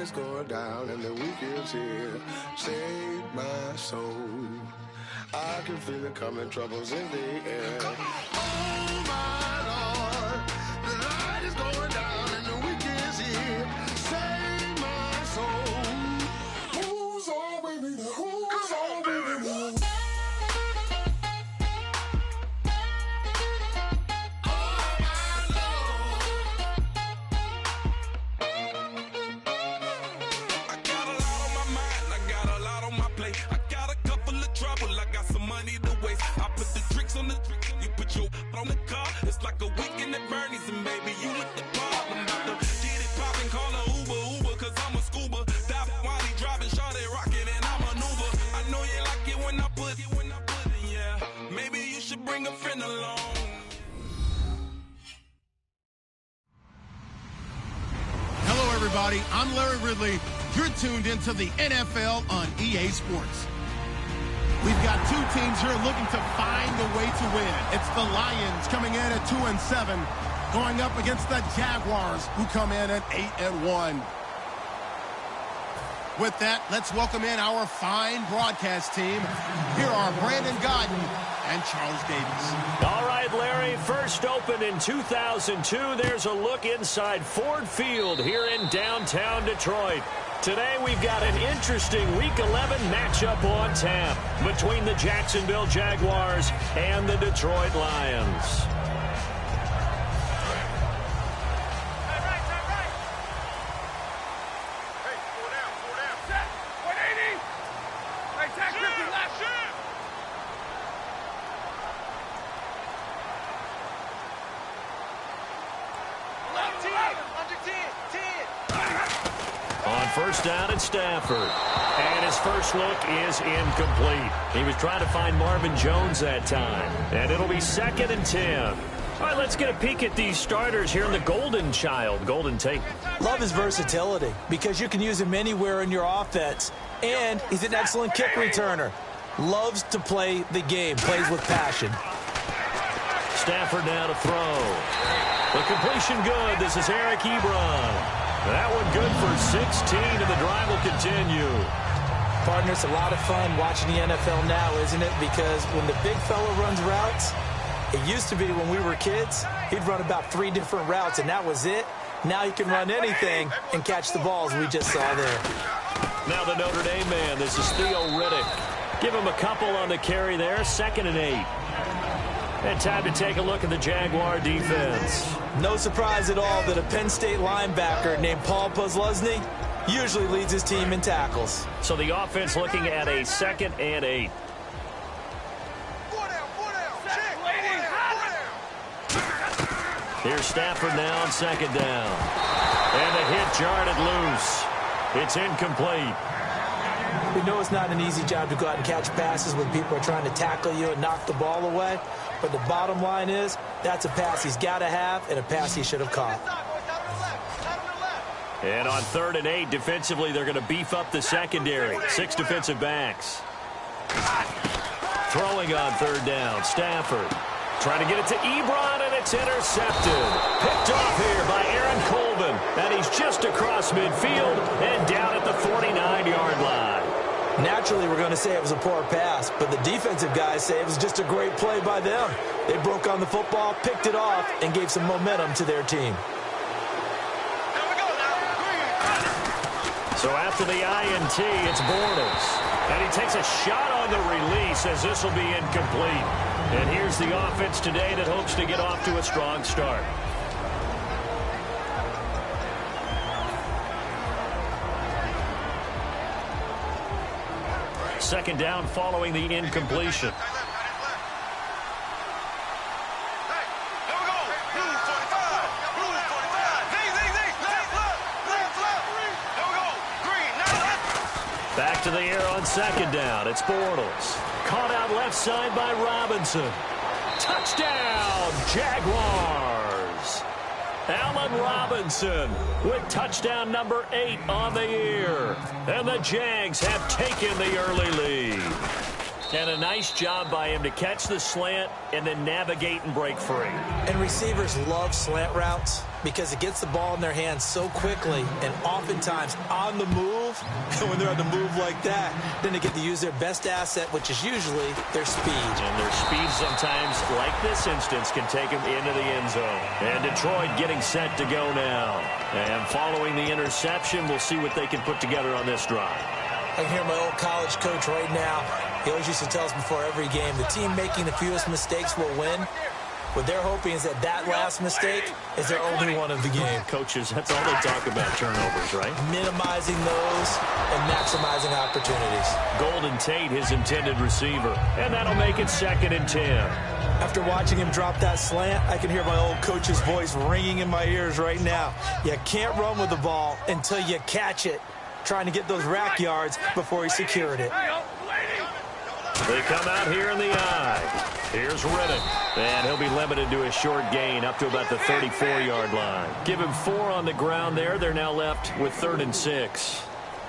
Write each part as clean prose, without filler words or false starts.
is going down and the week is here. Save my soul. I can feel it coming, troubles in the air. Oh my Lord, the light is going down and the week is here. Save my soul. Who's on with me? Who's on with me? On the car, it's like a weekend at Bernie's, and baby, you with the problem. About to get it poppin', call a Uber, cause I'm a scuba. Dive while he driving, shot it rockin', and I maneuver. I know you like it when I put it, yeah. Maybe you should bring a friend along. Hello, everybody. I'm Larry Ridley. You're tuned into the NFL on EA Sports. We've got two teams here looking to find a way to win. It's the Lions coming in at 2-7, going up against the Jaguars, who come in at 8-1. With that, let's welcome in our fine broadcast team. Here are Brandon Godden and Charles Davis. All right, Larry, first opened in 2002. There's a look inside Ford Field here in downtown Detroit. Today we've got an interesting Week 11 matchup on tap between the Jacksonville Jaguars and the Detroit Lions. First down at Stafford. And his first look is incomplete. He was trying to find Marvin Jones that time. And it'll be 2nd and 10. All right, let's get a peek at these starters here in the Golden Child. Golden Tate. Love his versatility because you can use him anywhere in your offense. And he's an excellent kick returner. Loves to play the game. Plays with passion. Stafford now to throw. The completion good. This is Eric Ebron. That one good for 16, and the drive will continue. Partner, it's a lot of fun watching the NFL now, isn't it? Because when the big fella runs routes, it used to be when we were kids, he'd run about 3 different routes, and that was it. Now he can run anything and catch the balls we just saw there. Now the Notre Dame man, this is Theo Riddick. Give him a couple on the carry there, 2nd and 8. And time to take a look at the Jaguar defense. No surprise at all that a Penn State linebacker named Paul Posluszny usually leads his team in tackles. So the offense looking at a 2nd and 8. Here's Stafford now on 2nd down. And the hit jarred it loose. It's incomplete. We know it's not an easy job to go out and catch passes when people are trying to tackle you and knock the ball away. But the bottom line is, that's a pass he's got to have and a pass he should have caught. And on 3rd and 8, defensively, they're going to beef up the secondary. 6 defensive backs. Throwing on 3rd down, Stafford. Trying to get it to Ebron, and it's intercepted. Picked off here by Aaron Colvin. And he's just across midfield and down at the 49-yard line. Naturally, we're going to say it was a poor pass, but the defensive guys say it was just a great play by them. They broke on the football, picked it off, and gave some momentum to their team. So after the INT, it's Bortles. And he takes a shot on the release as this will be incomplete. And here's the offense today that hopes to get off to a strong start. Second down following the incompletion. Back to the air on 2nd down. It's Bortles. Caught out left side by Robinson. Touchdown, Jaguars. Allen Robinson with touchdown number 8 on the year. And the Jags have taken the early lead. And a nice job by him to catch the slant and then navigate and break free. And receivers love slant routes because it gets the ball in their hands so quickly and oftentimes on the move. And when they're on the move like that, then they get to use their best asset, which is usually their speed. And their speed sometimes, like this instance, can take them into the end zone. And Detroit getting set to go now. And following the interception, we'll see what they can put together on this drive. I can hear my old college coach right now. He always used to tell us before every game, the team making the fewest mistakes will win. What they're hoping is that last mistake is their only one of the game. Coaches, that's all they talk about, turnovers, right? Minimizing those and maximizing opportunities. Golden Tate, his intended receiver. And that'll make it 2nd and 10. After watching him drop that slant, I can hear my old coach's voice ringing in my ears right now. You can't run with the ball until you catch it. Trying to get those rack yards before he secured it. They come out here in the eye. Here's Riddick. And he'll be limited to a short gain up to about the 34-yard line. Give him 4 on the ground there. They're now left with 3rd and 6.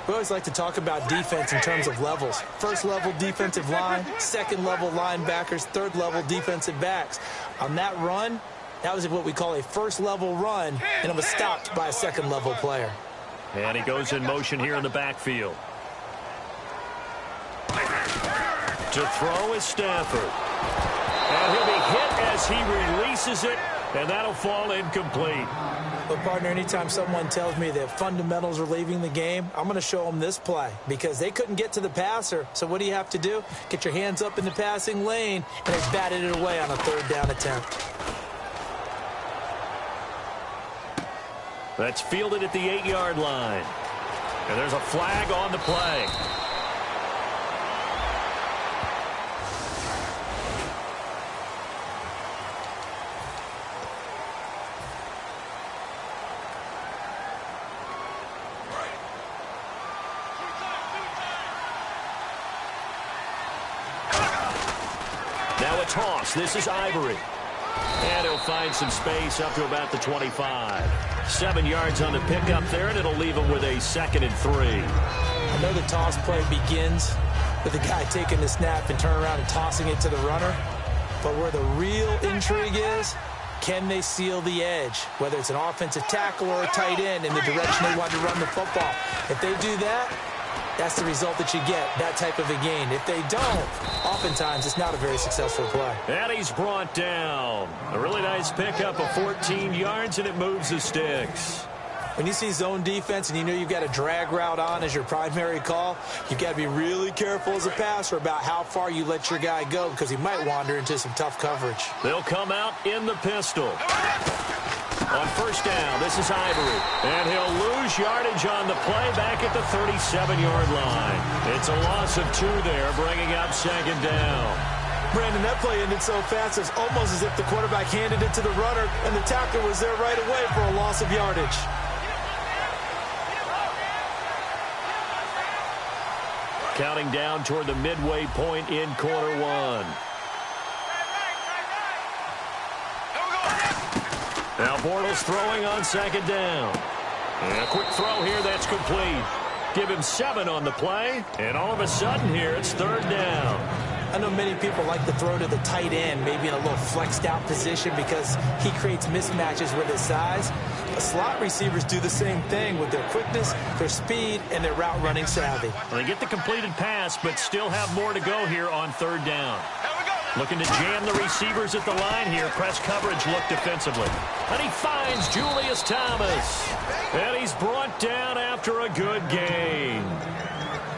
We always like to talk about defense in terms of levels. First-level defensive line, second-level linebackers, third-level defensive backs. On that run, that was what we call a first-level run, and it was stopped by a second-level player. And he goes in motion here in the backfield. To throw is Stafford. And he'll be hit as he releases it, and that'll fall incomplete. But, partner, anytime someone tells me that fundamentals are leaving the game, I'm going to show them this play because they couldn't get to the passer. So what do you have to do? Get your hands up in the passing lane, and they batted it away on a 3rd down attempt. That's fielded at the 8-yard line. And there's a flag on the play. Now a toss. This is Ivory. And he'll find some space up to about the 25. 7 yards on the pickup there, and it'll leave him with a 2nd and 3. I know the toss play begins with the guy taking the snap and turning around and tossing it to the runner. But where the real intrigue is, can they seal the edge? Whether it's an offensive tackle or a tight end in the direction they want to run the football. If they do that, that's the result that you get, that type of a gain. If they don't, oftentimes it's not a very successful play. And he's brought down. A really nice pickup of 14 yards, and it moves the sticks. When you see zone defense and you know you've got a drag route on as your primary call, you've got to be really careful as a passer about how far you let your guy go because he might wander into some tough coverage. They'll come out in the pistol. On 1st down, this is Ivory. And he'll lose yardage on the play back at the 37-yard line. It's a loss of 2 there, bringing up 2nd down. Brandon, that play ended so fast, it's almost as if the quarterback handed it to the runner, and the tackler was there right away for a loss of yardage. Counting down toward the midway point in quarter 1. Now Bortles throwing on 2nd down. And a quick throw here that's complete. Give him 7 on the play, and all of a sudden here it's 3rd down. I know many people like to throw to the tight end, maybe in a little flexed out position because he creates mismatches with his size. But slot receivers do the same thing with their quickness, their speed, and their route running savvy. Well, they get the completed pass, but still have more to go here on 3rd down. Looking to jam the receivers at the line here. Press coverage look defensively. And he finds Julius Thomas. And he's brought down after a good gain.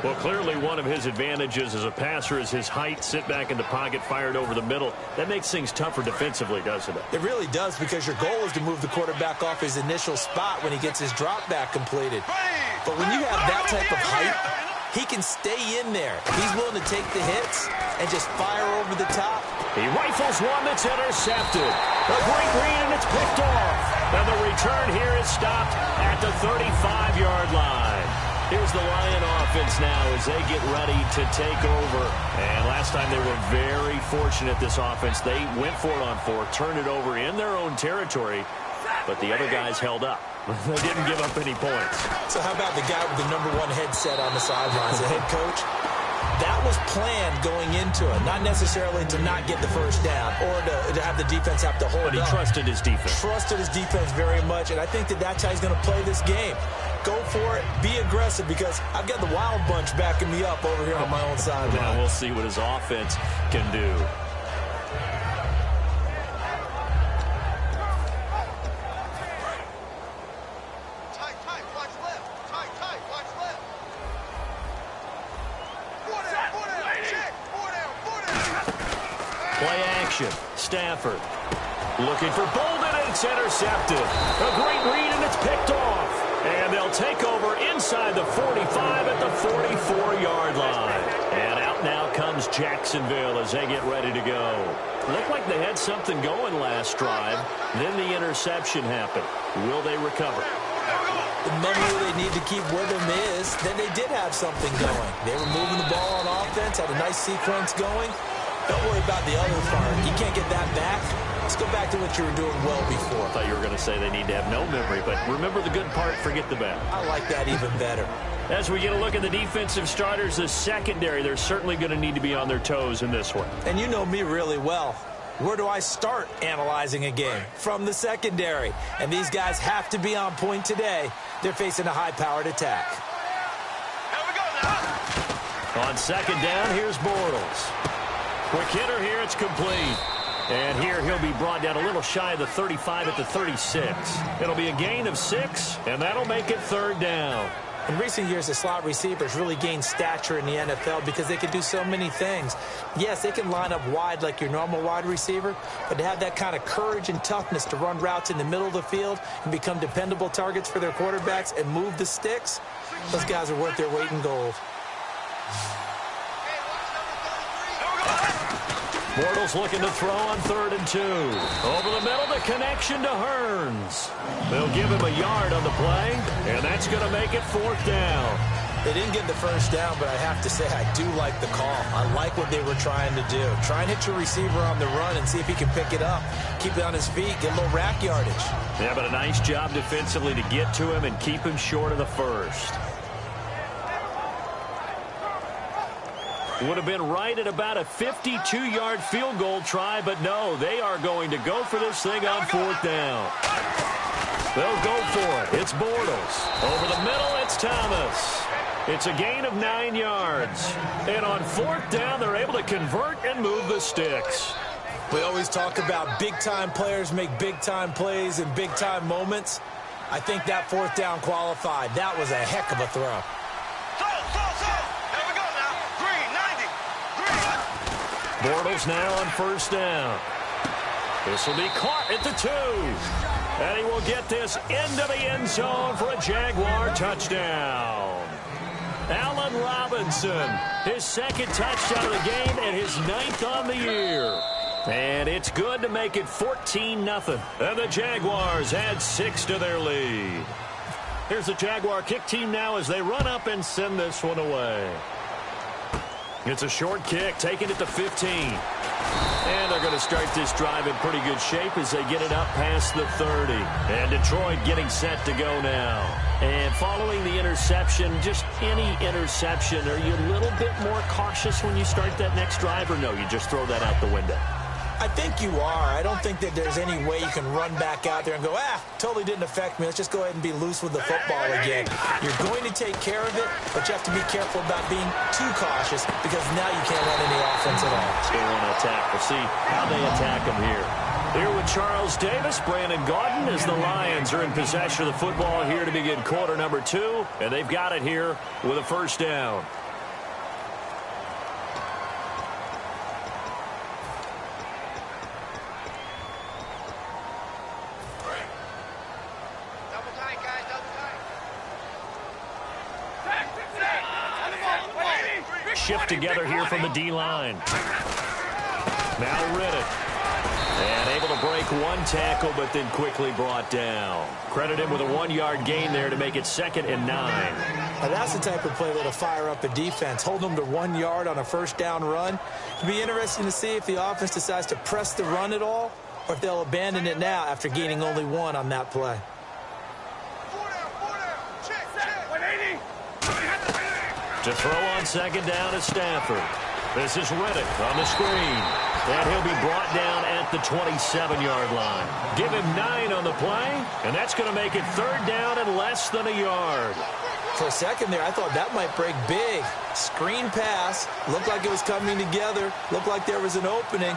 Well, clearly one of his advantages as a passer is his height. Sit back in the pocket, fired over the middle. That makes things tougher defensively, doesn't it? It really does because your goal is to move the quarterback off his initial spot when he gets his drop back completed. But when you have that type of height, he can stay in there. He's willing to take the hits and just fire over the top. He rifles one that's intercepted. A great read, and it's picked off. And the return here is stopped at the 35-yard line. Here's the Lion offense now as they get ready to take over. And last time they were very fortunate, this offense. They went for it on 4, turned it over in their own territory, but the other guys held up. They didn't give up any points. So how about the guy with the #1 headset on the sidelines, the head coach? That was planned going into it, not necessarily to not get the first down or to have the defense have to hold up. But he trusted his defense. Trusted his defense very much, and I think that's how he's going to play this game. Go for it. Be aggressive, because I've got the Wild Bunch backing me up over here on my own sideline. Now we'll see what his offense can do. Play action. Stafford looking for Bolden, and it's intercepted. A great read, and it's picked off. And they'll take over inside the 45 at the 44-yard line. And out now comes Jacksonville as they get ready to go. Looked like they had something going last drive. Then the interception happened. Will they recover? The memory they need to keep with them is that they did have something going. They were moving the ball on offense, had a nice sequence going. Don't worry about the other part. You can't get that back. Let's go back to what you were doing well before. I thought you were going to say they need to have no memory, but remember the good part, forget the bad. I like that even better. As we get a look at the defensive starters, the secondary, they're certainly going to need to be on their toes in this one. And you know me really well. Where do I start analyzing a game? From the secondary. And these guys have to be on point today. They're facing a high-powered attack. Here we go now. On second down, here's Bortles. Quick hitter here, it's complete. And here he'll be brought down a little shy of the 35 at the 36. It'll be a gain of 6, and that'll make it third down. In recent years, the slot receivers really gained stature in the NFL because they can do so many things. Yes, they can line up wide like your normal wide receiver, but to have that kind of courage and toughness to run routes in the middle of the field and become dependable targets for their quarterbacks and move the sticks, those guys are worth their weight in gold. Bortles looking to throw on 3rd and 2. Over the middle, the connection to Hearns. They'll give him a yard on the play, and that's going to make it 4th down. They didn't get the first down, but I have to say I do like the call. I like what they were trying to do. Try and hit your receiver on the run and see if he can pick it up. Keep it on his feet, get a little rack yardage. Yeah, but a nice job defensively to get to him and keep him short of the first. Would have been right at about a 52-yard field goal try, but no, they are going to go for this thing on 4th down. They'll go for it. It's Bortles. Over the middle, it's Thomas. It's a gain of 9 yards. And on 4th down, they're able to convert and move the sticks. We always talk about big-time players make big-time plays in big-time moments. I think that 4th down qualified. That was a heck of a throw. Bortles now on 1st down. This will be caught at the 2. And he will get this into the end zone for a Jaguar touchdown. Allen Robinson, his 2nd touchdown of the game and his 9th on the year. And it's good to make it 14-0. And the Jaguars add 6 to their lead. Here's the Jaguar kick team now as they run up and send this one away. It's a short kick, taking it to 15. And they're going to start this drive in pretty good shape as they get it up past the 30. And Detroit getting set to go now. And following the interception, just any interception, are you a little bit more cautious when you start that next drive, or no, you just throw that out the window? I think you are. I don't think that there's any way you can run back out there and go, totally didn't affect me. Let's just go ahead and be loose with the football again. You're going to take care of it, but you have to be careful about being too cautious because now you can't run any offense at all. They want to attack. We'll see how they attack them here. Here with Charles Davis, Brandon Gaudin, as the Lions are in possession of the football here to begin quarter number 2, and they've got it here with a 1st down. Shift together here from the D-line. Now Riddick. And able to break one tackle, but then quickly brought down. Credit him with a 1-yard gain there to make it 2nd and 9. Now that's the type of play that'll fire up a defense. Hold them to 1 yard on a 1st down run. It'll be interesting to see if the offense decides to press the run at all, or if they'll abandon it now after gaining only 1 on that play. To throw on second down is Stafford. This is Riddick on the screen. And he'll be brought down at the 27-yard line. Give him 9 on the play, and that's going to make it third down and less than a yard. For a second there, I thought that might break big. Screen pass. Looked like it was coming together. Looked like there was an opening.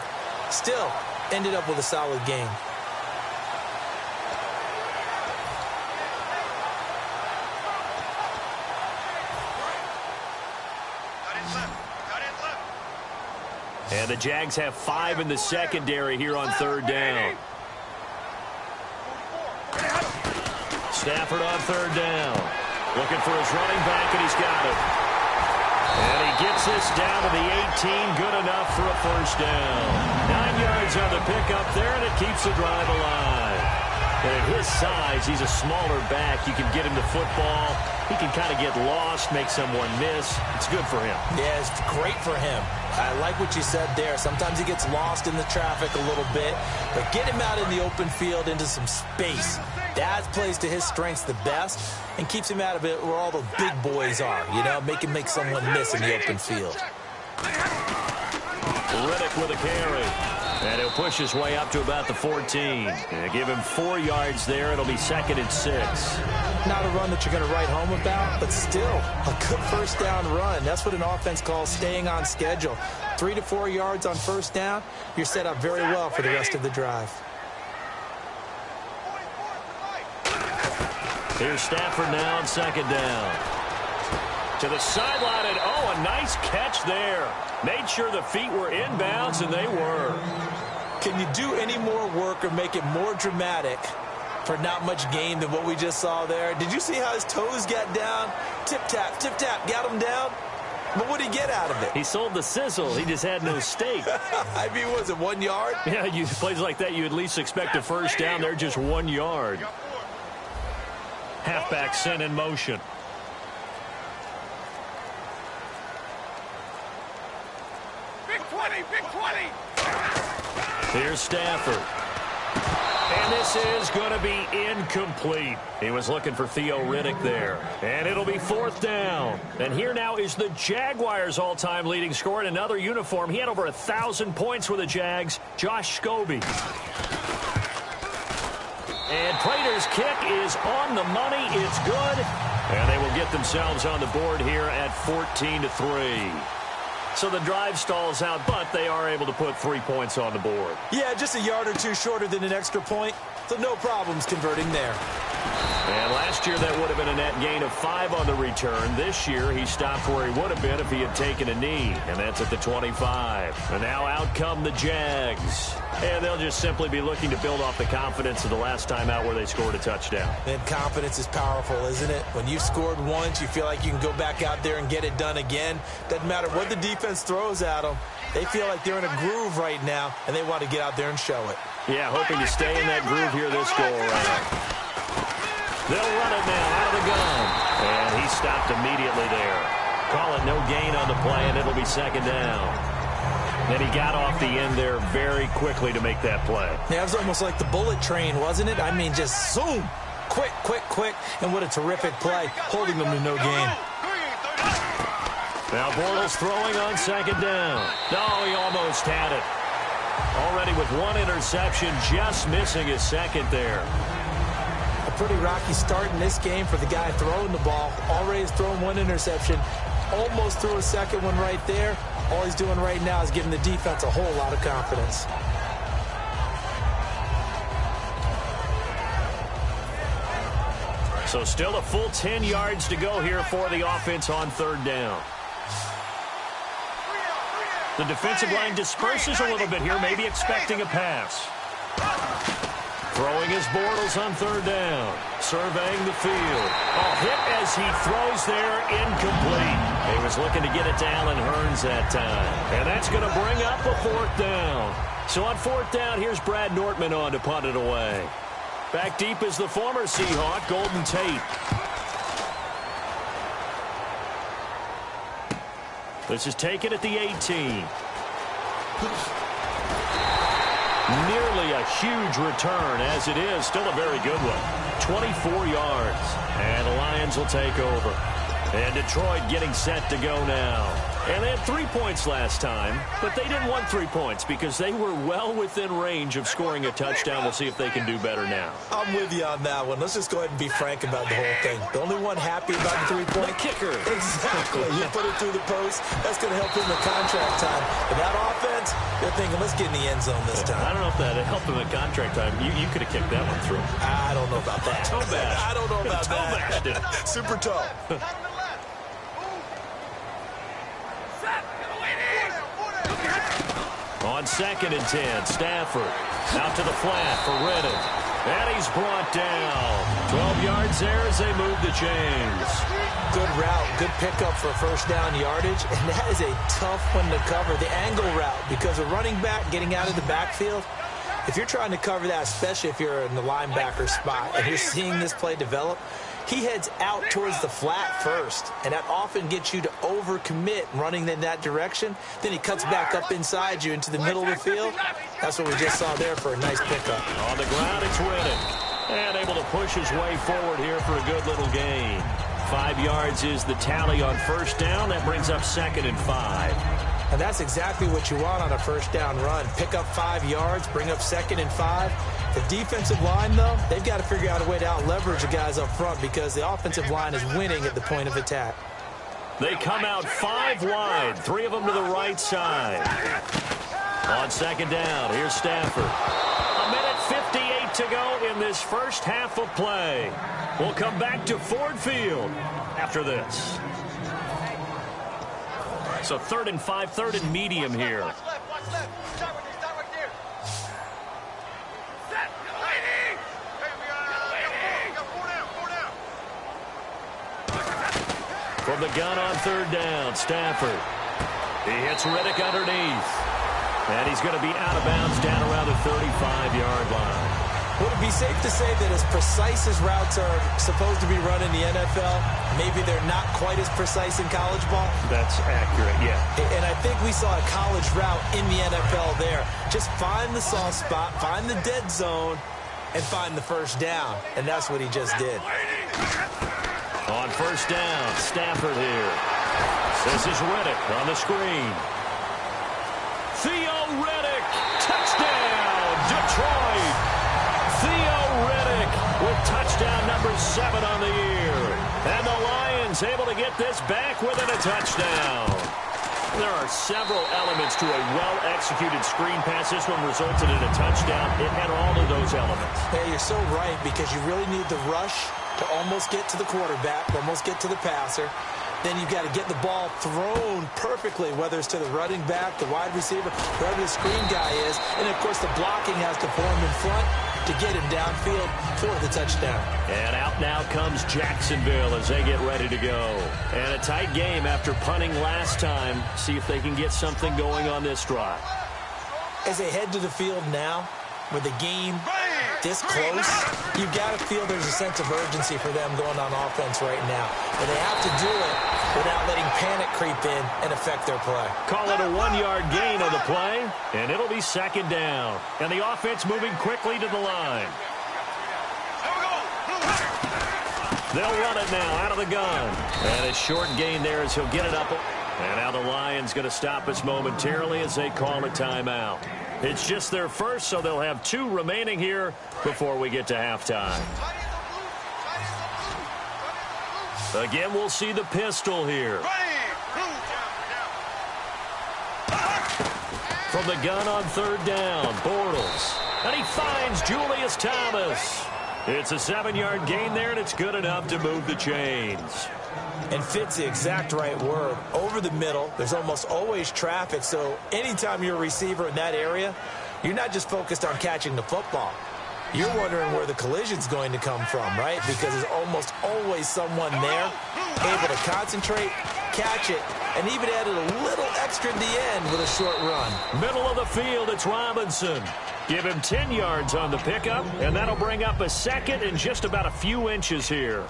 Still, ended up with a solid game. And the Jags have 5 in the secondary here on third down. Stafford on third down. Looking for his running back, and he's got it. And he gets this down to the 18. Good enough for a first down. 9 yards on the pickup there, and it keeps the drive alive. And at his size, he's a smaller back. You can get him the football. He can kind of get lost, make someone miss. It's good for him. Yeah, it's great for him. I like what you said there. Sometimes he gets lost in the traffic a little bit, but get him out in the open field into some space. That plays to his strengths the best and keeps him out of it where all the big boys are, you know, make someone miss in the open field. Riddick with a carry. And he'll push his way up to about the 14. And give him 4 yards there. It'll be 2nd and 6. Not a run that you're going to write home about, but still a good first down run. That's what an offense calls staying on schedule. 3 to 4 yards on first down, you're set up very well for the rest of the drive. Here's Stafford now on second down. To the sideline, and a nice catch there. Made sure the feet were inbounds, and they were. Can you do any more work or make it more dramatic for not much gain than what we just saw there? Did you see how his toes got down? Tip-tap, got him down. But what did he get out of it? He sold the sizzle. He just had no steak. I mean, was it 1 yard? Yeah, you plays like that, you at least expect a first down. They're just 1 yard. Halfback sent in motion. Big 20. Here's Stafford. And this is going to be incomplete. He was looking for Theo Riddick there. And it'll be 4th down. And here now is the Jaguars' all-time leading scorer in another uniform. He had over 1,000 points with the Jags, Josh Scobie. And Prater's kick is on the money. It's good. And they will get themselves on the board here at 14-3. So the drive stalls out, but they are able to put 3 points on the board. Yeah, just a yard or two shorter than an extra point, so no problems converting there. And last year that would have been a net gain of 5 on the return. This year he stopped where he would have been if he had taken a knee, and that's at the 25. And now out come the Jags. And they'll just simply be looking to build off the confidence of the last time out where they scored a touchdown. And confidence is powerful, isn't it? When you've scored once, you feel like you can go back out there and get it done again. Doesn't matter what the defense throws at them. They feel like they're in a groove right now, and they want to get out there and show it. Yeah, hoping to stay in that groove here this go-around. They'll run it now out of the gun. And he stopped immediately there. Call it no gain on the play, and it'll be 2nd down. Then he got off the end there very quickly to make that play. Yeah, it was almost like the bullet train, wasn't it? I mean, just zoom. Quick. And what a terrific play, holding them to no gain. Now Bortles throwing on 2nd down. No, he almost had it. Already with 1 interception, just missing his 2nd there. A pretty rocky start in this game for the guy throwing the ball. Already has thrown 1 interception. Almost threw a 2nd one right there. All he's doing right now is giving the defense a whole lot of confidence. So still a full 10 yards to go here for the offense on 3rd down. The defensive line disperses a little bit here, maybe expecting a pass. Throwing his Bortles on 3rd down. Surveying the field. Hit as he throws there, incomplete. He was looking to get it to Allen Hurns that time. And that's going to bring up a 4th down. So on 4th down, here's Brad Nortman on to punt it away. Back deep is the former Seahawk, Golden Tate. This is taken at the 18. Nearly a huge return, as it is. Still a very good one. 24 yards. And the Lions will take over. And Detroit getting set to go now. And they had 3 points last time, but they didn't want 3 points because they were well within range of scoring a touchdown. We'll see if they can do better now. I'm with you on that one. Let's just go ahead and be frank about the whole thing. The only one happy about the 3-point kicker. Exactly. You put it through the post. That's going to help him in contract time. But that offense, they're thinking, let's get in the end zone this time. I don't know if that helped him in contract time. You could have kicked that one through. I don't know about that. Toe bash. I don't know about Toe bashed it. Super toe. On 2nd and 10, Stafford out to the flat for Reddick. And he's brought down. 12 yards there as they move the chains. Good route, good pickup for first down yardage, and that is a tough one to cover, the angle route, because a running back getting out of the backfield, if you're trying to cover that, especially if you're in the linebacker spot, and you're seeing this play develop, he heads out towards the flat first, and that often gets you to overcommit running in that direction. Then he cuts back up inside you into the middle of the field. That's what we just saw there for a nice pickup. On the ground, it's Reddick, and able to push his way forward here for a good little gain. 5 yards is the tally on first down. That brings up 2nd and 5. And that's exactly what you want on a first down run. Pick up 5 yards, bring up 2nd and 5. The defensive line, though, they've got to figure out a way to out-leverage the guys up front because the offensive line is winning at the point of attack. They come out 5 wide, 3 of them to the right side. On 2nd down, here's Stafford. 1:58 to go in this first half of play. We'll come back to Ford Field after this. So 3rd and 5, 3rd and medium here. From the gun on 3rd down, Stafford. He hits Reddick underneath. And he's going to be out of bounds down around the 35-yard line. Would it be safe to say that as precise as routes are supposed to be run in the NFL, maybe they're not quite as precise in college ball? That's accurate, yeah. And I think we saw a college route in the NFL there. Just find the soft spot, find the dead zone, and find the first down. And that's what he just did. On first down, Stafford here. This is Reddick on the screen. Theo Reddick, touchdown, Detroit. Theo Reddick with touchdown number 7 on the year. And the Lions able to get this back within a touchdown. There are several elements to a well-executed screen pass. This one resulted in a touchdown. It had all of those elements. Yeah, you're so right because you really need the rush to almost get to the quarterback, almost get to the passer. Then you've got to get the ball thrown perfectly, whether it's to the running back, the wide receiver, wherever the screen guy is. And, of course, the blocking has to form in front to get him downfield for the touchdown. And out now comes Jacksonville as they get ready to go. And a tight game after punting last time. See if they can get something going on this drive. As they head to the field now, with the game this close, you've got to feel there's a sense of urgency for them going on offense right now. And they have to do it without letting panic creep in and affect their play. Call it a 1-yard gain on the play, and it'll be 2nd down. And the offense moving quickly to the line. They'll run it now out of the gun. And a short gain there as he'll get it up. And now the Lions going to stop us momentarily as they call a timeout. It's just their first, so they'll have 2 remaining here before we get to halftime. Again, we'll see the pistol here. From the gun on 3rd down, Bortles. And he finds Julius Thomas. It's a 7-yard gain there, and it's good enough to move the chains. And fits the exact right word. Over the middle, there's almost always traffic, so anytime you're a receiver in that area, you're not just focused on catching the football. You're wondering where the collision's going to come from, right? Because there's almost always someone there able to concentrate, catch it, and even added a little extra at the end with a short run. Middle of the field, it's Robinson. Give him 10 yards on the pickup, and that'll bring up a 2nd and just about a few inches here.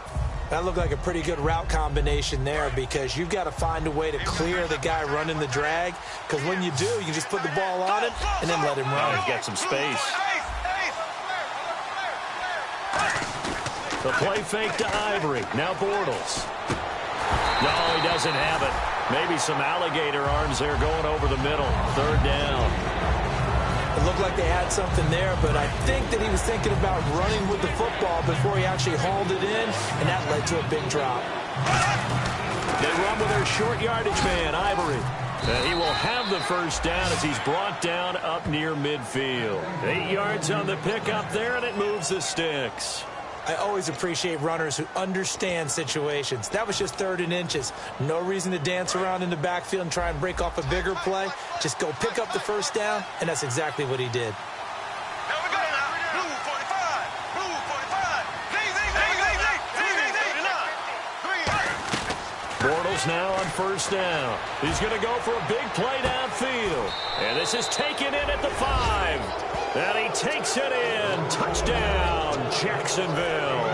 That looked like a pretty good route combination there because you've got to find a way to clear the guy running the drag, because when you do, you just put the ball on him and then let him run. He's got some space. The play fake to Ivory. Now Bortles. No, he doesn't have it. Maybe some alligator arms there going over the middle. Third down. It looked like they had something there, but I think that he was thinking about running with the football before he actually hauled it in, and that led to a big drop. They run with their short yardage man, Ivory. And he will have the first down as he's brought down up near midfield. 8 yards on the pickup there, and it moves the sticks. I always appreciate runners who understand situations. That was just 3rd and inches. No reason to dance around in the backfield and try and break off a bigger play. Just go pick up the first down, and that's exactly what he did. Bortles now on first down. He's going to go for a big play downfield. And this is taken in at the 5. And he takes it in. Touchdown, Jacksonville.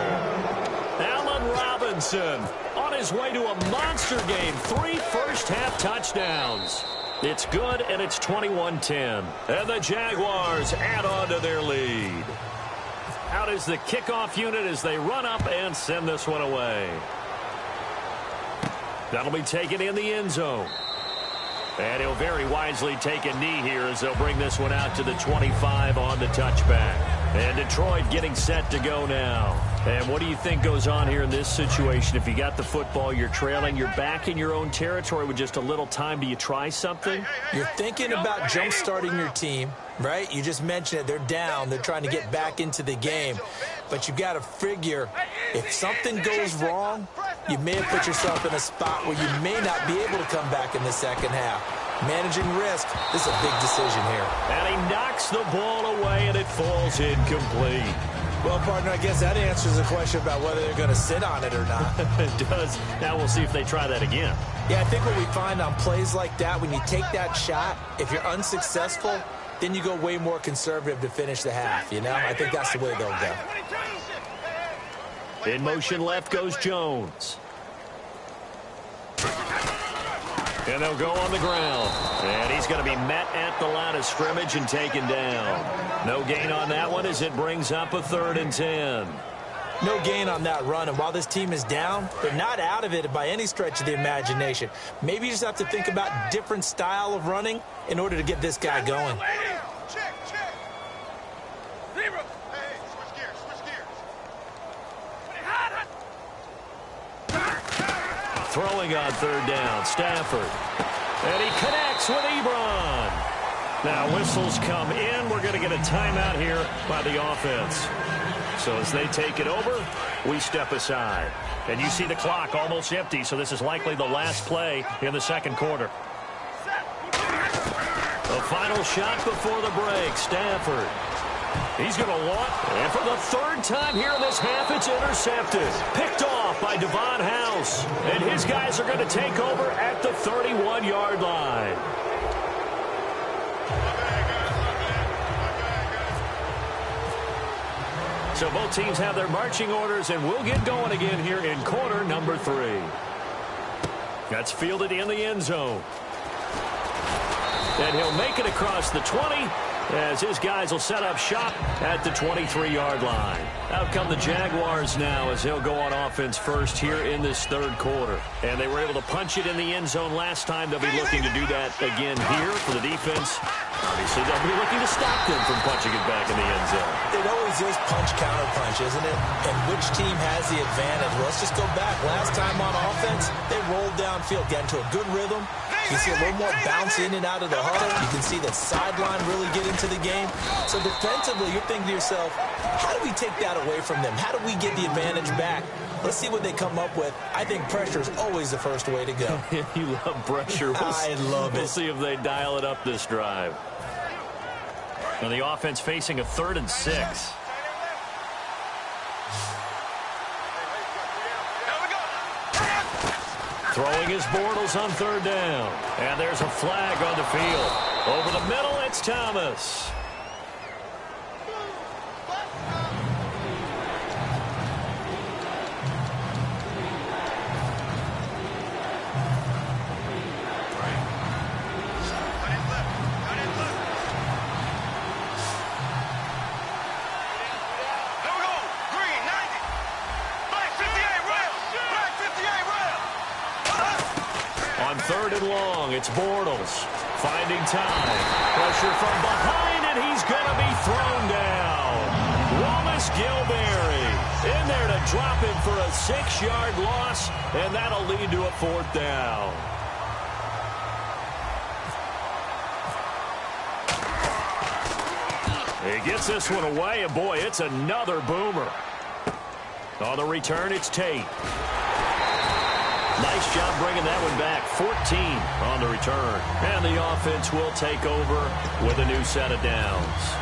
Allen Robinson on his way to a monster game. 3 first-half touchdowns. It's good, and it's 21-10. And the Jaguars add on to their lead. Out is the kickoff unit as they run up and send this one away. That'll be taken in the end zone. And he'll very wisely take a knee here as they'll bring this one out to the 25 on the touchback. And Detroit getting set to go now. And what do you think goes on here in this situation? If you got the football, you're trailing, you're back in your own territory with just a little time. Do you try something? You're thinking about jump-starting your team, right? You just mentioned it. They're down. They're trying to get back into the game. But you got to figure if something goes wrong, you may have put yourself in a spot where you may not be able to come back in the second half. Managing risk, this is a big decision here. And he knocks the ball away, and it falls incomplete. Well, partner, I guess that answers the question about whether they're going to sit on it or not. It does. Now we'll see if they try that again. Yeah, I think what we find on plays like that, when you take that shot, if you're unsuccessful, then you go way more conservative to finish the half, you know? I think that's the way they'll go. In motion left goes Jones. And they'll go on the ground. And he's going to be met at the line of scrimmage and taken down. No gain on that one as it brings up a 3rd and 10. No gain on that run. And while this team is down, they're not out of it by any stretch of the imagination. Maybe you just have to think about different style of running in order to get this guy going. Throwing on 3rd down, Stafford. And he connects with Ebron. Now whistles come in. We're going to get a timeout here by the offense. So as they take it over, we step aside. And you see the clock almost empty, so this is likely the last play in the second quarter. The final shot before the break, Stafford. He's going to want, and for the 3rd time here in this half, it's intercepted. Picked off by Devon House. And his guys are going to take over at the 31-yard line. So both teams have their marching orders, and we'll get going again here in quarter number 3. That's fielded in the end zone. And he'll make it across the 20 as his guys will set up shop at the 23-yard line. Out come the Jaguars now as they'll go on offense first here in this 3rd quarter. And they were able to punch it in the end zone last time. They'll be looking to do that again here for the defense. Obviously, they'll be looking to stop them from punching it back in the end zone. It always is punch-counter-punch, isn't it? And which team has the advantage? Well, let's just go back. Last time on offense, they rolled downfield, got into a good rhythm. You see a little more bounce in and out of the huddle. You can see that sideline really get into the game. So defensively, you're thinking to yourself, how do we take that away from them? How do we get the advantage back? Let's see what they come up with. I think pressure is always the first way to go. You love pressure. I love it. We'll see if they dial it up this drive. And the offense facing a 3rd and 6. Throwing his Bortles on 3rd down. And there's a flag on the field. Over the middle, it's Thomas. third and long. It's Bortles finding time. Pressure from behind, and he's going to be thrown down. Wallace Gilberry in there to drop him for a 6-yard loss, and that'll lead to a 4th down. He gets this one away, and boy, it's another boomer. On the return, it's Tate. Nice job bringing that one back. 14 on the return. And the offense will take over with a new set of downs.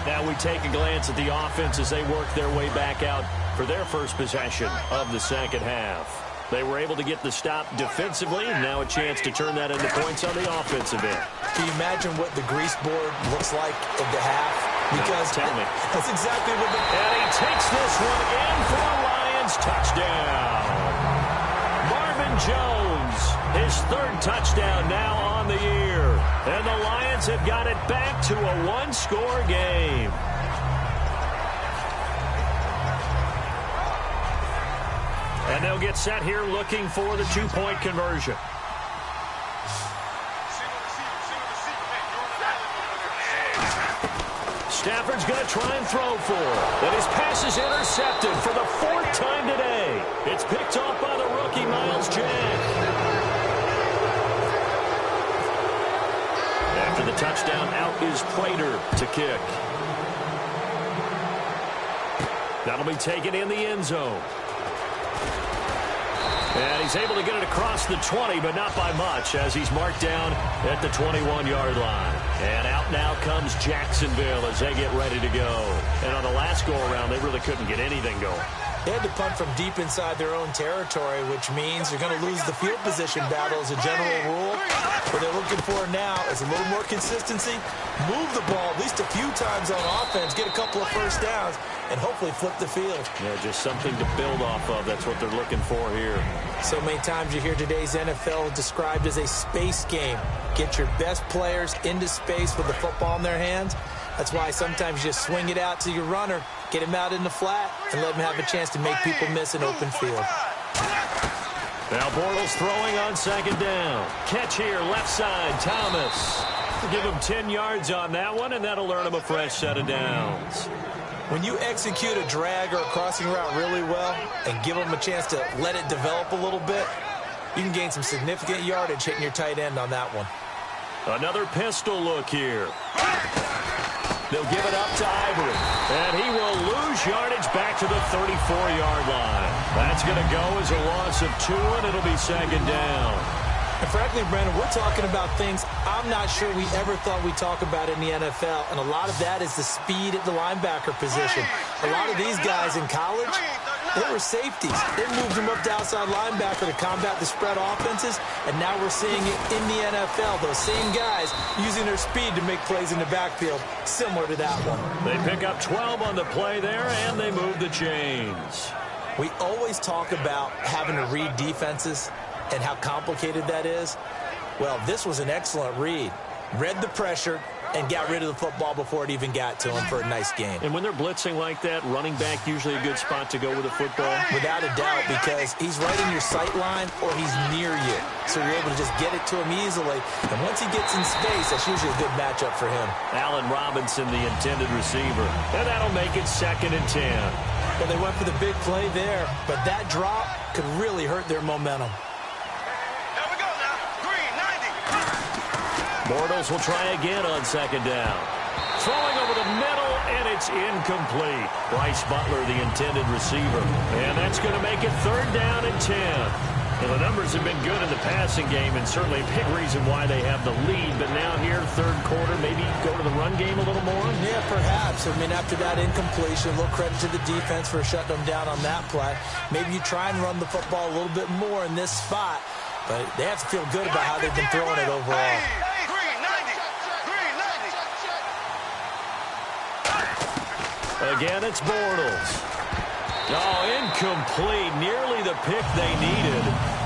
Now we take a glance at the offense as they work their way back out for their first possession of the second half. They were able to get the stop defensively, and now a chance to turn that into points on the offensive end. Can you imagine what the grease board looks like at the half? Because tell me. That's exactly what the... And he takes this one in for a Lions touchdown. Marvin Jones, his 3rd touchdown now on the year. And the Lions have got it back to a 1-score game. And they'll get set here looking for the 2-point conversion. Stafford's going to try and throw for it. And his pass is intercepted for the 4th time today. It's picked off by the rookie, Miles Jack. After the touchdown, out is Prater to kick. That'll be taken in the end zone. And he's able to get it across the 20, but not by much, as he's marked down at the 21-yard line. And out now comes Jacksonville as they get ready to go. And on the last go-around, they really couldn't get anything going. They had to punt from deep inside their own territory, which means you're going to lose the field position battle as a general rule. What they're looking for now is a little more consistency, move the ball at least a few times on offense, get a couple of first downs, and hopefully flip the field. Yeah, just something to build off of. That's what they're looking for here. So many times you hear today's NFL described as a space game. Get your best players into space with the football in their hands. That's why sometimes you just swing it out to your runner, get him out in the flat, and let him have a chance to make people miss an open field. Now Bortles throwing on 2nd down. Catch here, left side, Thomas. Give him 10 yards on that one, and that'll earn him a fresh set of downs. When you execute a drag or a crossing route really well and give them a chance to let it develop a little bit, you can gain some significant yardage hitting your tight end on that one. Another pistol look here. They'll give it up to Ivory, and he will lose yardage back to the 34-yard line. That's going to go as a loss of 2, and it'll be 2nd down. And frankly, Brandon, we're talking about things I'm not sure we ever thought we'd talk about in the NFL, and a lot of that is the speed at the linebacker position. A lot of these guys in college, they were safeties. They moved them up to outside linebacker to combat the spread offenses, and now we're seeing it in the NFL. Those same guys using their speed to make plays in the backfield, similar to that one. They pick up 12 on the play there, and they move the chains. We always talk about having to read defenses and how complicated that is. Well, this was an excellent read. Read the pressure and got rid of the football before it even got to him for a nice game. And when they're blitzing like that, running back usually a good spot to go with the football? Without a doubt, because he's right in your sight line or he's near you. So you're able to just get it to him easily. And once he gets in space, that's usually a good matchup for him. Allen Robinson, the intended receiver. And that'll make it 2nd and 10. Well, they went for the big play there, but that drop could really hurt their momentum. Bortles will try again on 2nd down. Throwing over the middle, and it's incomplete. Bryce Butler, the intended receiver. And that's going to make it 3rd down and 10. Well, the numbers have been good in the passing game, and certainly a big reason why they have the lead. But now here, 3rd quarter, maybe go to the run game a little more? Yeah, perhaps. I mean, after that incompletion, a little credit to the defense for shutting them down on that play. Maybe you try and run the football a little bit more in this spot. But they have to feel good about how they've been throwing it overall. Again, it's Bortles. Oh, incomplete. Nearly the pick they needed.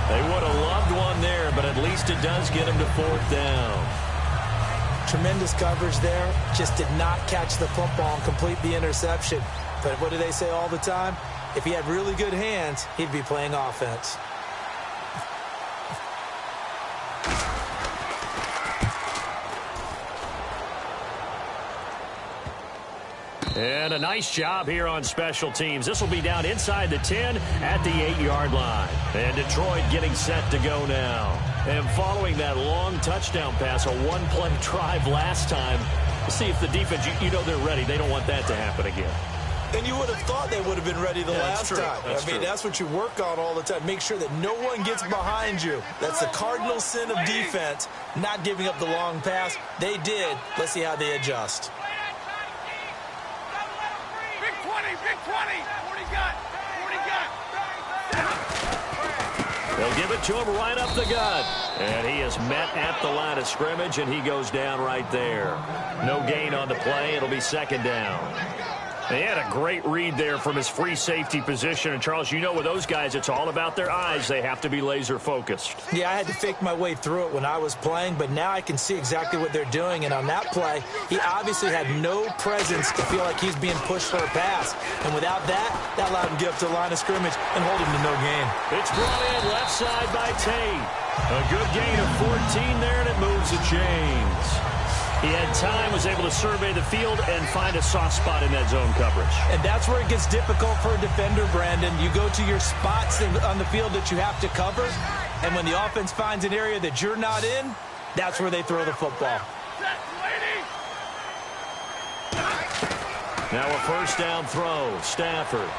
They would have loved one there, but at least it does get them to 4th down. Tremendous coverage there. Just did not catch the football and complete the interception. But what do they say all the time? If he had really good hands, he'd be playing offense. And a nice job here on special teams. This will be down inside the 10 at the 8-yard line. And Detroit getting set to go now. And following that long touchdown pass, a one-play drive last time, see if the defense, you know they're ready. They don't want that to happen again. And you would have thought they would have been ready the last time. That's what you work on all the time. Make sure that no one gets behind you. That's the cardinal sin of defense, not giving up the long pass. They did. Let's see how they adjust. Big 20. 40 gun. They'll give it to him right up the gut. And he is met at the line of scrimmage, and he goes down right there. No gain on the play. It'll be second down. They had a great read there from his free safety position. And, Charles, you know with those guys, it's all about their eyes. They have to be laser-focused. Yeah, I had to fake my way through it when I was playing, but now I can see exactly what they're doing. And on that play, he obviously had no presence to feel like he's being pushed for a pass. And without that, that allowed him to get up to the line of scrimmage and hold him to no gain. It's brought in left side by Tate. A good gain of 14 there, and it moves the chains. He had time, was able to survey the field and find a soft spot in that zone coverage. And that's where it gets difficult for a defender, Brandon. You go to your spots on the field that you have to cover, and when the offense finds an area that you're not in, that's where they throw the football. Now a first down throw, Stafford.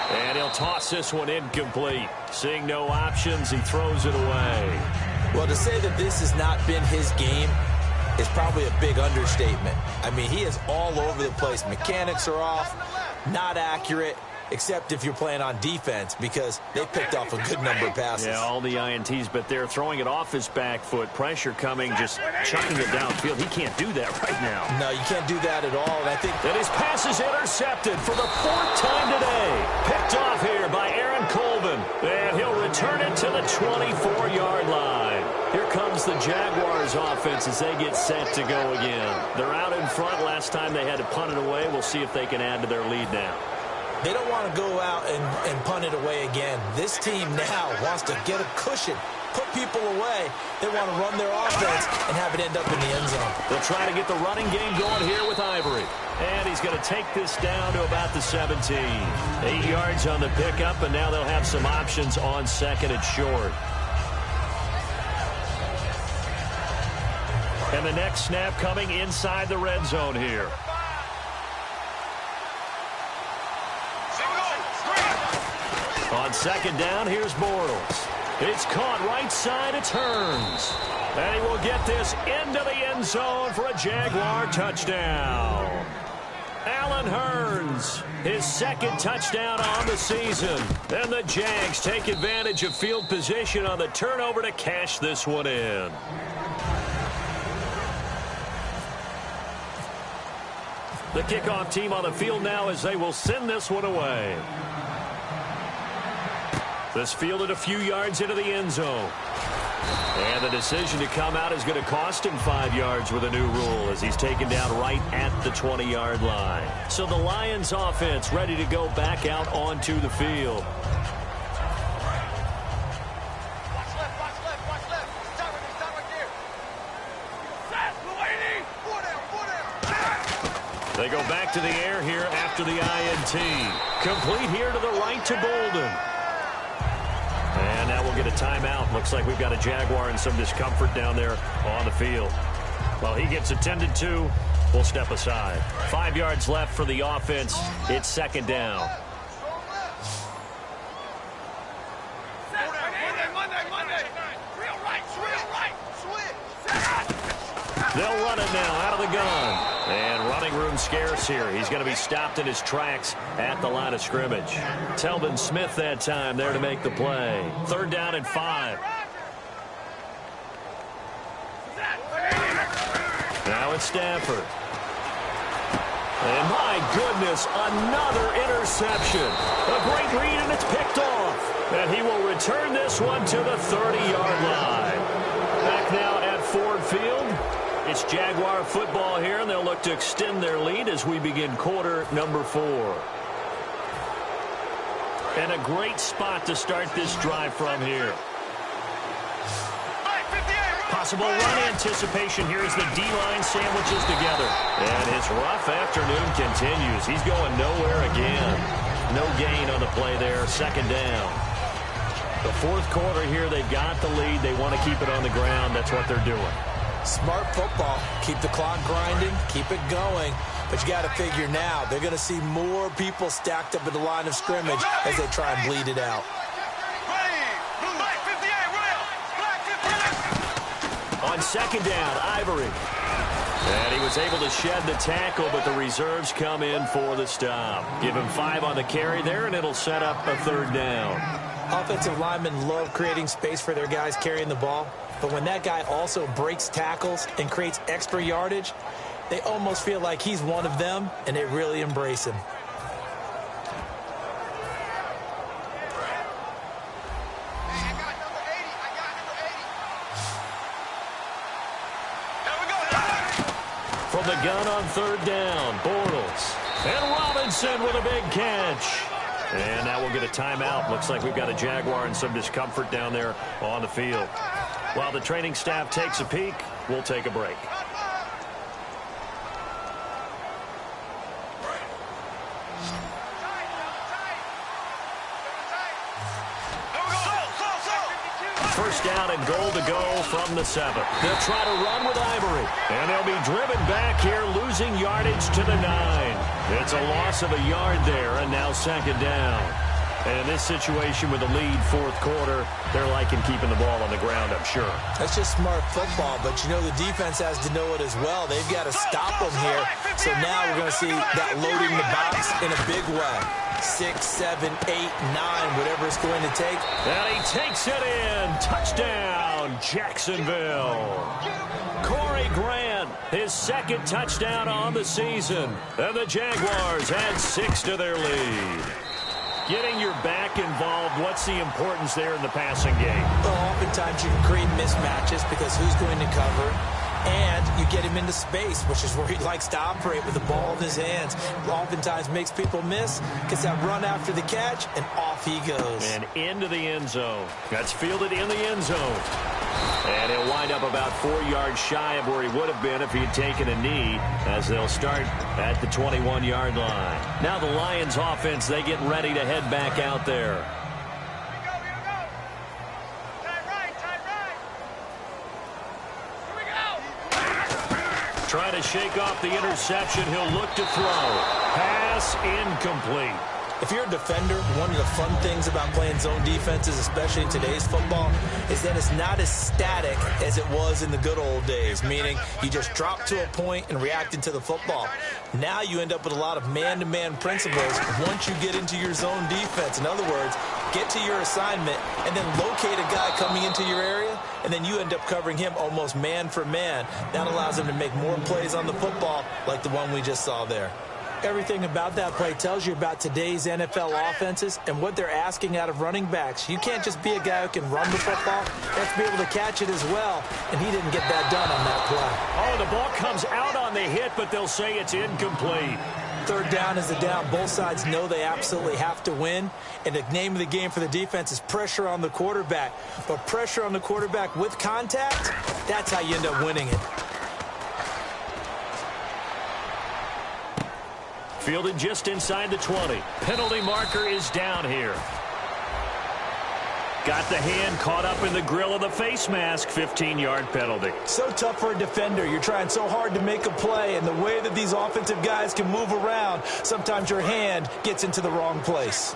And he'll toss this one incomplete. Seeing no options, he throws it away. Well, to say that this has not been his game is probably a big understatement. I mean, he is all over the place. Mechanics are off, not accurate, except if you're playing on defense, because they picked off a good number of passes. Yeah, all the INTs, but they're throwing it off his back foot. Pressure coming, just chucking it downfield. He can't do that right now. No, you can't do that at all. And I think that his pass is intercepted for the 4th time today. Picked off here by Aaron Colvin. And he'll return it to the 24-yard line. Here comes the Jaguars offense as they get set to go again. They're out in front. Last time they had to punt it away. We'll see if they can add to their lead now. They don't want to go out and punt it away again. This team now wants to get a cushion, put people away. They want to run their offense and have it end up in the end zone. They'll try to get the running game going here with Ivory. And he's going to take this down to about the 17. 8 yards on the pickup, and now they'll have some options on second and short. And the next snap coming inside the red zone here. On second down, here's Bortles. It's caught right side, it turns. And he will get this into the end zone for a Jaguar touchdown. Allen Hurns, his second touchdown on the season. And the Jags take advantage of field position on the turnover to cash this one in. The kickoff team on the field now as they will send this one away. This fielded a few yards into the end zone. And the decision to come out is going to cost him 5 yards with a new rule as he's taken down right at the 20-yard line. So the Lions offense ready to go back out onto the field. They go back to the air here after the INT. Complete here to the right to Bolden. And now we'll get a timeout. Looks like we've got a Jaguar in some discomfort down there on the field. While he gets attended to, we'll step aside. 5 yards left for the offense. It's second down. They'll run it now out of the gun. And running room scarce here. He's going to be stopped in his tracks at the line of scrimmage. Telvin Smith that time there to make the play. 3rd down and 5. Now it's Stafford. And my goodness, another interception. A great read, and it's picked off. And he will return this one to the 30-yard line. Back now at Ford Field. It's Jaguar football here, and they'll look to extend their lead as we begin quarter number 4. And a great spot to start this drive from here. Possible run anticipation here as the D-line sandwiches together. And his rough afternoon continues. He's going nowhere again. No gain on the play there. Second down. The fourth quarter here, they've got the lead. They want to keep it on the ground. That's what they're doing. Smart football. Keep the clock grinding. Keep it going. But you got to figure now, they're going to see more people stacked up at the line of scrimmage as they try and bleed it out. On second down, Ivory. And he was able to shed the tackle, but the reserves come in for the stop. Give him 5 on the carry there, and it'll set up a third down. Offensive linemen love creating space for their guys carrying the ball, but when that guy also breaks tackles and creates extra yardage, they almost feel like he's one of them, and they really embrace him. From the gun on third down, Bortles. And Robinson with a big catch. And now we'll get a timeout. Looks like we've got a Jaguar and some discomfort down there on the field. While the training staff takes a peek, we'll take a break. First down and goal to go from the 7. They'll try to run with Ivory. And they'll be driven back here, losing yardage to the 9. It's a loss of a yard there, and now second down. And in this situation with the lead fourth quarter, they're liking keeping the ball on the ground, I'm sure. That's just smart football, but you know the defense has to know it as well. They've got to stop them here. So now we're going to see that loading the box in a big way. 6, 7, 8, 9, whatever it's going to take. And he takes it in. Touchdown, Jacksonville. Corey Grant, his second touchdown on the season. And the Jaguars add 6 to their lead. Getting your back involved, what's the importance there in the passing game? Well, oftentimes you can create mismatches because who's going to cover? And you get him into space, which is where he likes to operate with the ball in his hands. Oftentimes makes people miss, gets that run after the catch, and off he goes. And into the end zone. That's fielded in the end zone. And he'll wind up about 4 yards shy of where he would have been if he had taken a knee, as they'll start at the 21-yard line. Now the Lions offense, they get ready to head back out there. Trying to shake off the interception. He'll look to throw. Pass incomplete. If you're a defender, one of the fun things about playing zone defenses, especially in today's football, is that it's not as static as it was in the good old days, meaning you just drop to a point and react into the football. Now you end up with a lot of man-to-man principles once you get into your zone defense. In other words, get to your assignment and then locate a guy coming into your area, and then you end up covering him almost man for man. That allows him to make more plays on the football like the one we just saw there. Everything about that play tells you about today's NFL offenses and what they're asking out of running backs. You can't just be a guy who can run the football. You have to be able to catch it as well, and he didn't get that done on that play. Oh, the ball comes out on the hit, but they'll say it's incomplete. Third down is the down. Both sides know they absolutely have to win, and the name of the game for the defense is pressure on the quarterback. But pressure on the quarterback with contact, that's how you end up winning it. Fielded just inside the 20. Penalty marker is down here. Got the hand caught up in the grill of the face mask. 15-yard penalty. So tough for a defender. You're trying so hard to make a play, and the way that these offensive guys can move around, sometimes your hand gets into the wrong place.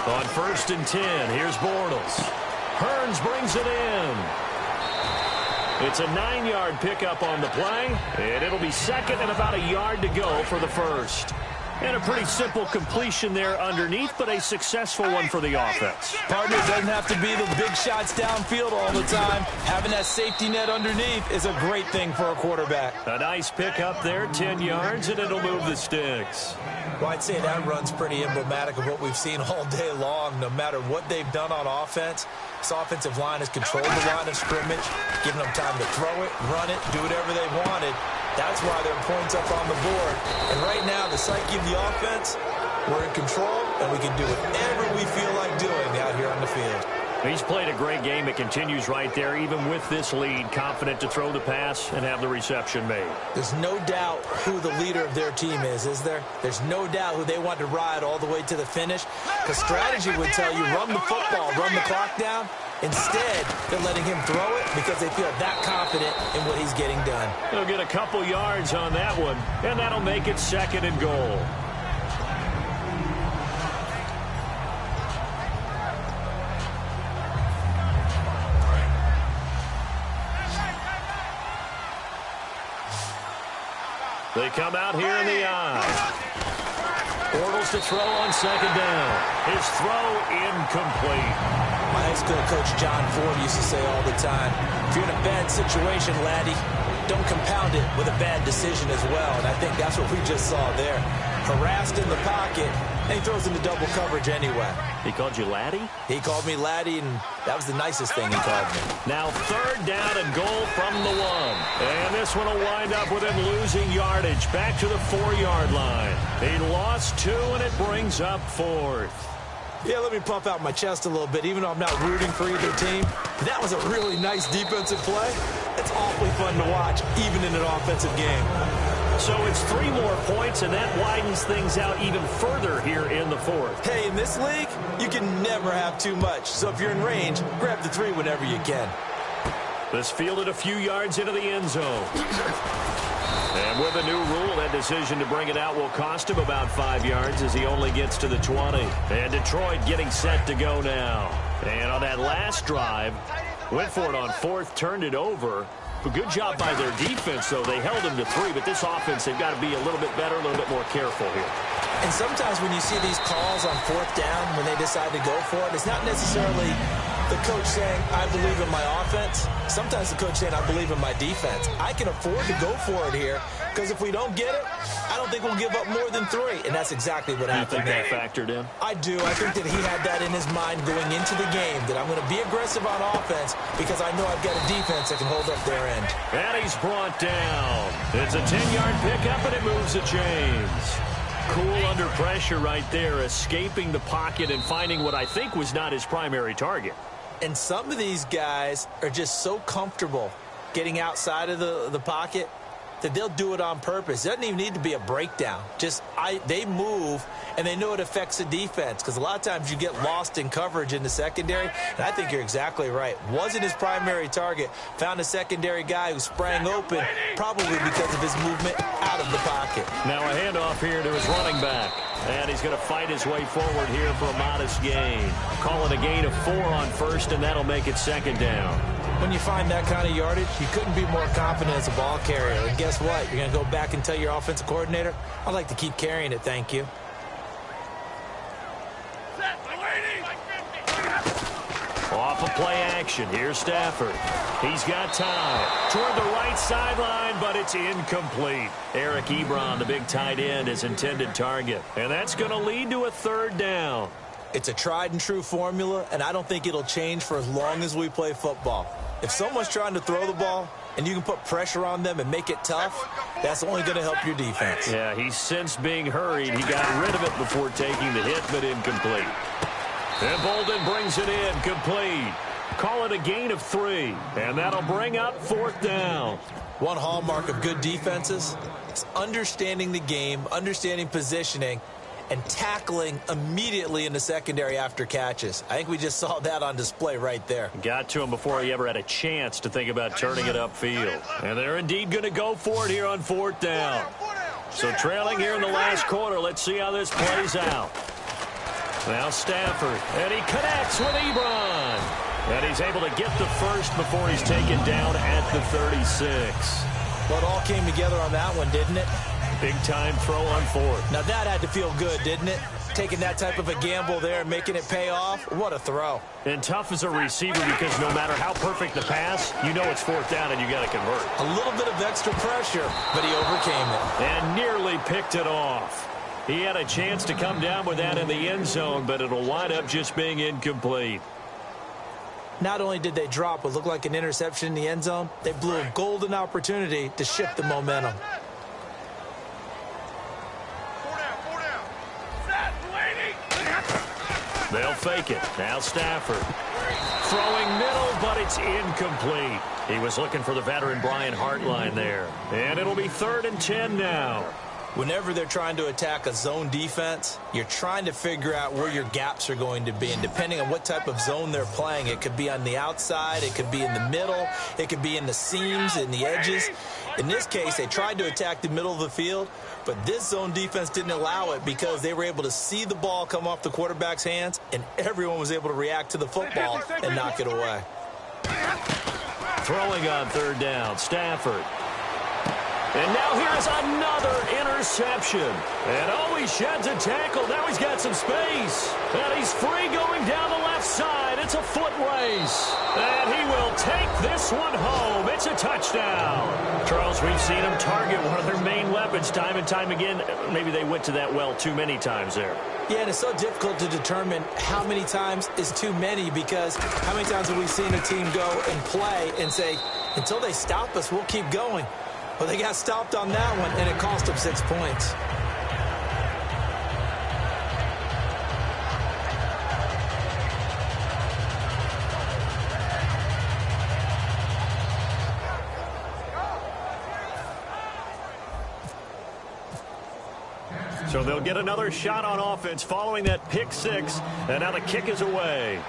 On 1st and 10, here's Bortles. Hearns brings it in. It's a 9-yard pickup on the play, and it'll be second and about a yard to go for the first. And a pretty simple completion there underneath, but a successful one for the offense. Partner, doesn't have to be the big shots downfield all the time. Having that safety net underneath is a great thing for a quarterback. A nice pickup there, 10 yards, and it'll move the sticks. Well, I'd say that run's pretty emblematic of what we've seen all day long. No matter what they've done on offense, this offensive line has controlled the line of scrimmage, giving them time to throw it, run it, do whatever they wanted. That's why there are points up on the board. And right now, the psyche of the offense, We're in control, and we can do whatever we feel like doing out here on the field. He's played a great game. It continues right there, even with this lead, confident to throw the pass and have the reception made. There's no doubt who the leader of their team is there? There's no doubt who they want to ride all the way to the finish. The strategy would tell you, run the football, run the clock down. Instead, they're letting him throw it because they feel that confident in what he's getting done. They'll get a couple yards on that one, and that'll make it 2nd and goal. They come out here in the eye. Bortles to throw on 2nd down. His throw incomplete. My high school coach John Ford used to say all the time, if you're in a bad situation, laddie, don't compound it with a bad decision as well. And I think that's what we just saw there. Harassed in the pocket, and he throws into double coverage anyway. He called you laddie? He called me laddie, and that was the nicest thing he called me. Now 3rd down and goal from the 1. And this one will wind up with him losing yardage back to the 4-yard line. He lost 2, and it brings up 4th. Yeah, let me puff out my chest a little bit, even though I'm not rooting for either team. That was a really nice defensive play. It's awfully fun to watch, even in an offensive game. So it's 3 more points, and that widens things out even further here in the 4th. Hey, in this league, you can never have too much. So if you're in range, grab the 3 whenever you can. This fielded a few yards into the end zone. And with a new rule, that decision to bring it out will cost him about 5 yards as he only gets to the 20. And Detroit getting set to go now. And on that last drive, went for it on 4th, turned it over. A good job by their defense, though. They held him to 3, but this offense, they've got to be a little bit better, a little bit more careful here. And sometimes when you see these calls on 4th down, when they decide to go for it, it's not necessarily the coach saying, I believe in my offense. Sometimes the coach saying, I believe in my defense. I can afford to go for it here, because if we don't get it, I don't think we'll give up more than 3. And that's exactly what happened. You think that factored in? I do. I think that he had that in his mind going into the game, that I'm going to be aggressive on offense because I know I've got a defense that can hold up their end. And he's brought down. It's a 10-yard pickup, and it moves the chains. Cool under pressure right there, escaping the pocket and finding what I think was not his primary target. And some of these guys are just so comfortable getting outside of the pocket that they'll do it on purpose. It doesn't even need to be a breakdown. They move, and they know it affects the defense, because a lot of times you get lost in coverage in the secondary, and I think you're exactly right. Wasn't his primary target. Found a secondary guy who sprang open, probably because of his movement out of the pocket. Now a handoff here to his running back. And he's going to fight his way forward here for a modest gain. Calling a gain of 4 on 1st, and that'll make it 2nd down. When you find that kind of yardage, you couldn't be more confident as a ball carrier. And guess what? You're going to go back and tell your offensive coordinator, I'd like to keep carrying it, thank you. Off of play action, here's Stafford. He's got time. Toward the right sideline, but it's incomplete. Eric Ebron, the big tight end, his intended target. And that's going to lead to a 3rd down. It's a tried-and-true formula, and I don't think it'll change for as long as we play football. If someone's trying to throw the ball and you can put pressure on them and make it tough, that's only going to help your defense. Yeah, he's since being hurried. He got rid of it before taking the hit, but incomplete. And Bolden brings it in, complete. Call it a gain of 3, and that'll bring up 4th down. One hallmark of good defenses is understanding the game, understanding positioning, and tackling immediately in the secondary after catches. I think we just saw that on display right there. Got to him before he ever had a chance to think about turning it upfield. And they're indeed going to go for it here on 4th down. So trailing here in the last quarter, let's see how this plays out. Now Stafford, and he connects with Ebron. And he's able to get the first before he's taken down at the 36. Well, it all came together on that one, didn't it? Big-time throw on 4th. Now that had to feel good, didn't it? Taking that type of a gamble there and making it pay off. What a throw. And tough as a receiver because no matter how perfect the pass, you know it's 4th down and you got to convert. A little bit of extra pressure, but he overcame it. And nearly picked it off. He had a chance to come down with that in the end zone, but it'll wind up just being incomplete. Not only did they drop what looked like an interception in the end zone, they blew a golden opportunity to shift the momentum. They'll fake it. Now Stafford. Throwing middle, but it's incomplete. He was looking for the veteran Brian Hartline there. And it'll be 3rd and 10 now. Whenever they're trying to attack a zone defense, you're trying to figure out where your gaps are going to be. And depending on what type of zone they're playing, it could be on the outside, it could be in the middle, it could be in the seams, in the edges. In this case, they tried to attack the middle of the field, but this zone defense didn't allow it because they were able to see the ball come off the quarterback's hands, and everyone was able to react to the football and knock it away. Throwing on 3rd down, Stafford. And now here's another interception. And he sheds a tackle. Now he's got some space. And he's free going down the left side. It's a foot race. And he will take this one home. It's a touchdown. Charles, we've seen him target one of their main weapons time and time again. Maybe they went to that well too many times there. Yeah, and it's so difficult to determine how many times is too many, because how many times have we seen a team go and play and say, until they stop us, we'll keep going. Well, they got stopped on that one, and it cost them 6 points. So they'll get another shot on offense following that pick 6, and now the kick is away.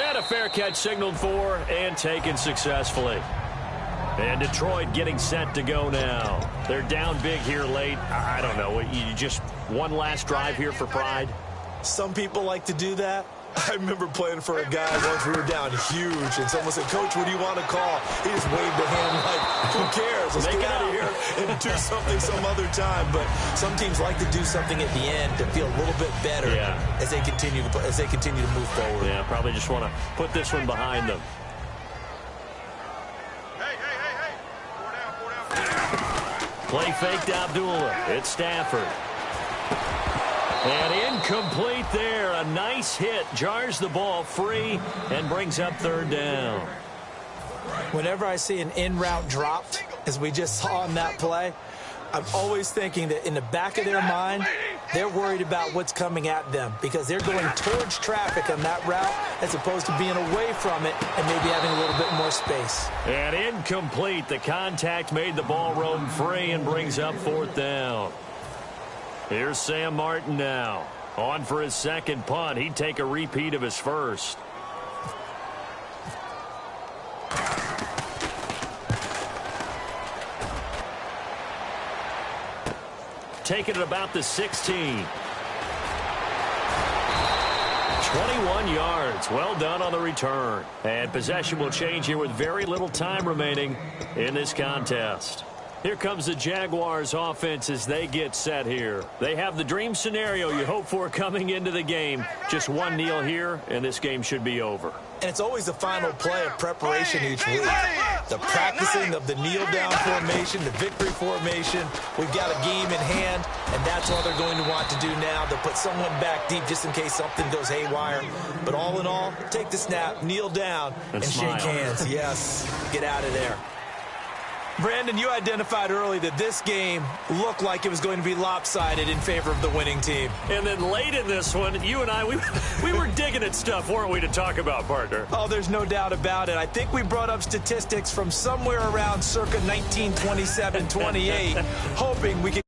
And a fair catch signaled for and taken successfully. And Detroit getting set to go now. They're down big here late. I don't know. You just one last drive here for pride? Some people like to do that. I remember playing for a guy once we were down huge, and someone said, Coach, what do you want to call? He just waved a hand like, who cares? Let's get out of here and do something some other time. But some teams like to do something at the end to feel a little bit better as they continue to move forward. Yeah, probably just want to put this one behind them. Play faked Abdullah. It's Stafford. And incomplete there. A nice hit. Jars the ball free and brings up 3rd down. Whenever I see an in-route dropped, as we just saw on that play, I'm always thinking that in the back of their mind, they're worried about what's coming at them because they're going towards traffic on that route as opposed to being away from it and maybe having a little bit more space. And incomplete. The contact made the ball roam free and brings up 4th down. Here's Sam Martin now. On for his 2nd punt. He'd take a repeat of his first. Taking it about the 16. 21 yards. Well done on the return. And possession will change here with very little time remaining in this contest. Here comes the Jaguars offense as they get set here. They have the dream scenario you hope for coming into the game. Just one kneel here, and this game should be over. And it's always the final play of preparation each week. The practicing of the kneel-down formation, the victory formation. We've got a game in hand, and that's what they're going to want to do now. They'll put someone back deep just in case something goes haywire. But all in all, take the snap, kneel down, and shake hands. Yes, get out of there. Brandon, you identified early that this game looked like it was going to be lopsided in favor of the winning team. And then late in this one, you and I, we were digging at stuff, weren't we, to talk about, partner? Oh, there's no doubt about it. I think we brought up statistics from somewhere around circa 1927-28, hoping we could